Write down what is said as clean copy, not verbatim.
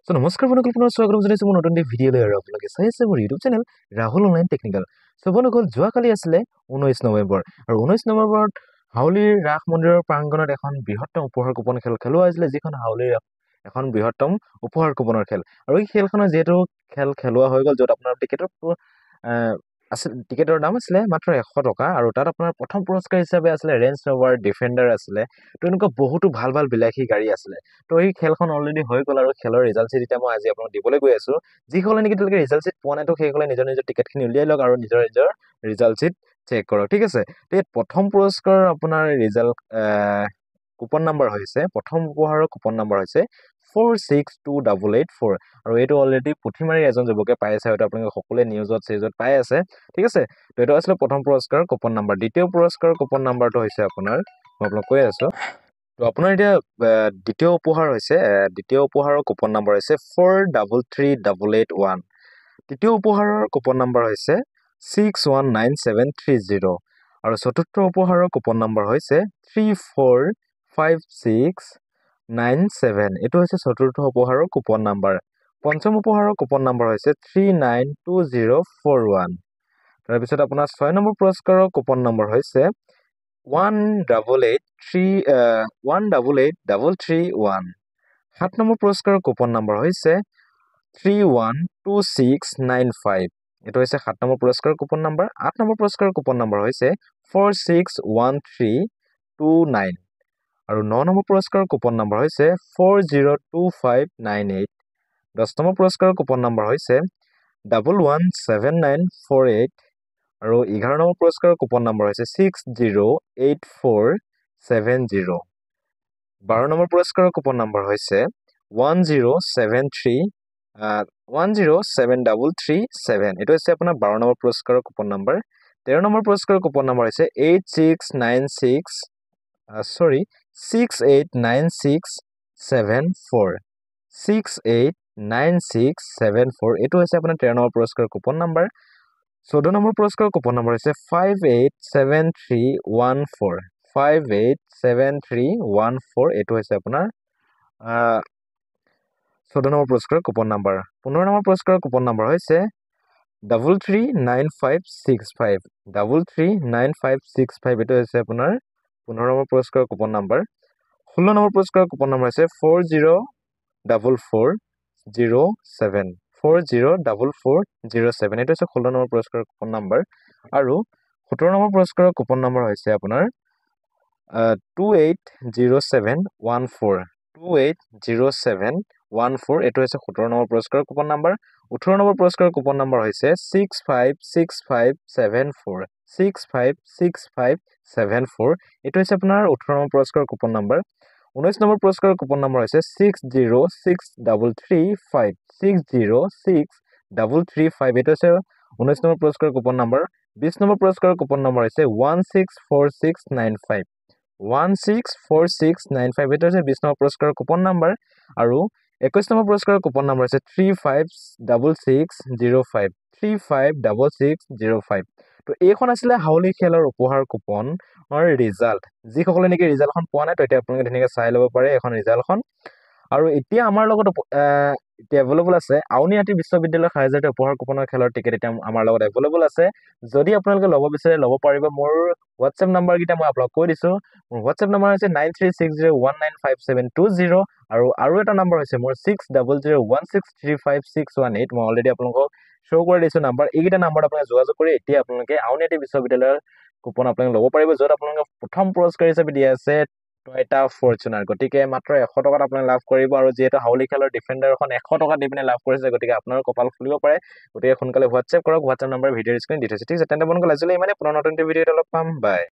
So নমস্কাৰ বন্ধুসকল পুনৰ স্বাগতম জনাইছো মোৰ নতুন ভিডিঅ' লৈ আৰু আপোনালোকে চাই আছে মোৰ YouTube channel Rahul online technical. So বন্ধুসকল যোৱাকালি আছিলে 19 নৱেম্বৰ আৰু 19 নৱেম্বৰত হাউলিৰ ৰাস মন্দিৰৰ প্ৰাংগণত এখন বৃহত্তম উপহাৰ কুপন খেল খেলোৱা হৈছিলে, যিখন হাউলিৰ এখন বৃহত্তম উপহাৰ কুপনৰ খেল। আৰু এই খেলখনৰ যেহেতু খেল খেলোৱা হৈ গ'ল, য'ত আপোনাৰ টিকেটৰ দাম আছিলে মাত্ৰ 100 টকা, আৰু তাত আপোনাৰ প্ৰথম পুৰস্কাৰ হিচাপে আছিলে ৰেঞ্জ ৰভাৰ ডিফেণ্ডাৰ আছিলে। তো এনেকুৱা বহুতো ভাল ভাল বিলাসী গাড়ী আছিলে। তো এই খেলখন অলৰেডি হৈ গ'ল আৰু খেলৰ ৰিজাল্ট চিট এতিয়া মই আজি আপোনাক দিবলৈ গৈ আছো। যিসকলে নেকি তেওঁলোকে ৰিজাল্ট চিট পোৱা নাই, তো সেইসকলে নিজৰ নিজৰ টিকেটখিনি উলিয়াই লওক আৰু নিজৰ নিজৰ ৰিজাল্ট চিট চেক কৰক, ঠিক আছে। তো ইয়াত প্ৰথম পুৰস্কাৰ আপোনাৰ ৰিজাল্ট কুপন নাম্বাৰ হৈছে, প্ৰথম উপহাৰৰ কুপন নাম্বাৰ হৈছে 462884, আৰু এইটো অলৰেডি পুথিমাৰী এজন যুৱকে পাই আছে, হয়তো আপোনালোকে সকলোৱে নিউজত চিউজত পাই আছে, ঠিক আছে। তো এইটো আছিলে প্ৰথম পুৰস্কাৰৰ কুপন নাম্বাৰ। দ্বিতীয় পুৰস্কাৰৰ কুপন নাম্বাৰটো হৈছে আপোনাৰ, মই আপোনাক কৈ আছো। তো আপোনাৰ এতিয়া দ্বিতীয় উপহাৰ হৈছে, দ্বিতীয় উপহাৰৰ কুপন নাম্বাৰ হৈছে 433881। তৃতীয় উপহাৰৰ কুপন নাম্বাৰ হৈছে 619730, আৰু চতুৰ্থ উপহাৰৰ কুপন নাম্বাৰ হৈছে 345697। এইটো হৈছে চতুৰ্থ উপহাৰৰ কুপন নাম্বাৰ। পঞ্চম উপহাৰৰ কুপন নাম্বাৰ হৈছে 392041। তাৰপিছত আপোনাৰ 6 নম্বৰ পুৰস্কাৰৰ কুপন নাম্বাৰ হৈছে 1883331। 7 নম্বৰ পুৰস্কাৰৰ কুপন নাম্বাৰ হৈছে 312695। এইটো হৈছে 7 নম্বৰ পুৰস্কাৰৰ কুপন নাম্বাৰ। 8 নম্বৰ পুৰস্কাৰৰ কুপন নাম্বাৰ হৈছে 461329, আৰু 9 নম্বৰ পুৰস্কাৰৰ কুপন নাম্বাৰ হৈছে 402598। 10 নম্বৰ পুৰস্কাৰৰ কুপন নাম্বাৰ হৈছে 117948, আৰু 11 নম্বৰ পুৰস্কাৰৰ কুপন নাম্বাৰ হৈছে 608470। 12 নম্বৰ পুৰস্কাৰৰ কুপন নাম্বাৰ হৈছে 10737। এইটো হৈছে আপোনাৰ 12 নম্বৰ পুৰস্কাৰৰ কুপন নাম্বাৰ। 13 নম্বৰ পুৰস্কাৰৰ কুপন নাম্বাৰ হৈছে 689674। 689674, এইটো হৈছে আপোনাৰ 13 নম্বৰ পুৰস্কাৰৰ কুপন নাম্বাৰ। 14 নম্বৰ পুৰস্কাৰৰ কুপন নাম্বাৰ হৈছে 587314। 587314, এইটো হৈছে আপোনাৰ 14 নম্বৰ পুৰস্কাৰৰ কুপন নাম্বাৰ। 15 নম্বৰ পুৰস্কাৰৰ কুপন নাম্বাৰ হৈছে 339565। 339565, এইটো হৈছে আপোনাৰ 15 নম্বৰ পুৰস্কাৰৰ কুপন নাম্বাৰ। 16 নম্বৰ পুৰস্কাৰৰ কুপন নাম্বাৰ হৈছে 404407। 404407, এইটো হৈছে 16 নম্বৰ পুৰস্কাৰৰ কুপন নাম্বাৰ। আৰু 17 নম্বৰ পুৰস্কাৰৰ কুপন নাম্বাৰ হৈছে আপোনাৰ 280714। 280714, এইটো হৈছে 17 নম্বৰ পুৰস্কাৰৰ কুপন নাম্বাৰ। 18 নম্বৰ পুৰস্কাৰৰ কুপন নাম্বাৰ হৈছে 656574। 656574, এইটো হৈছে আপোনাৰ 18 নম্বৰ পুৰস্কাৰৰ কুপন নাম্বাৰ। 19 নম্বৰ পুৰস্কাৰৰ কুপন নাম্বাৰ হৈছে 606335। 606335, এইটো হৈছে 19 নম্বৰ পুৰস্কাৰৰ কুপন নাম্বাৰ। 20 নম্বৰ পুৰস্কাৰৰ কুপন নাম্বাৰ হৈছে 164695। 164695, এইটো হৈছে 20 নম্বৰ পুৰস্কাৰৰ কুপন নাম্বাৰ। আৰু 21 নম্বৰ পুৰস্কাৰৰ কুপন নাম্বাৰ হৈছে 356605। 356605। তো এইখন আছিলে হাউলি খেলৰ উপহাৰ কুপনৰ ৰিজাল্ট। যিসকলে নেকি ৰিজাল্টখন পোৱা নাই, তো এতিয়া আপোনালোকে ধুনীয়াকৈ চাই ল'ব পাৰে এখন ৰিজাল্টখন। আৰু এতিয়া আমাৰ লগত এতিয়া এভেইলেবল আছে আউনীআটী বিশ্ববিদ্যালয়ৰ সাহায্যতে উপহাৰ কুপনৰ খেলৰ টিকেট এতিয়া আমাৰ লগত এভেইলেবল আছে। যদি আপোনালোকে ল'ব বিচাৰে ল'ব পাৰিব। মোৰ হোৱাটছএপ নাম্বাৰকেইটা মই আপোনাক কৈ দিছোঁ। মোৰ হোৱাটছএপ নাম্বাৰ হৈছে 9360195720, আৰু এটা নাম্বাৰ হৈছে মোৰ 6001635618। মই অলৰেডি আপোনালোকক শ্ব' কৰি দিছোঁ নাম্বাৰ। এইকেইটা নাম্বাৰত আপোনালোকে যোগাযোগ কৰি এতিয়া আপোনালোকে আউনীআটী বিশ্ববিদ্যালয়ৰ কুপন আপোনালোকে ল'ব পাৰিব, য'ত আপোনালোকে প্ৰথম পুৰস্কাৰ হিচাপে দিয়া আছে টয়টা ফৰ্চুনাৰ। গতিকে মাত্ৰ 100 টকাত আপোনালোকে লাভ কৰিব, আৰু যিহেতু হাউলি খেলৰ ডিফেণ্ডাৰখন 100 টকা দি পিনে লাভ কৰিছে, গতিকে আপোনাৰো কপাল ফুলিব পাৰে। গতিকে সোনকালে হোৱাটছএপ কৰক। হোৱাটছএপ নাম্বাৰ ভিডিঅ' স্ক্ৰীন দি থৈছে, ঠিক আছে। তেন্তে বন্ধুসকল আজিলৈ ইমানেই। পুনৰ নতুন ভিডিঅ'ত লগ পাম। বাই।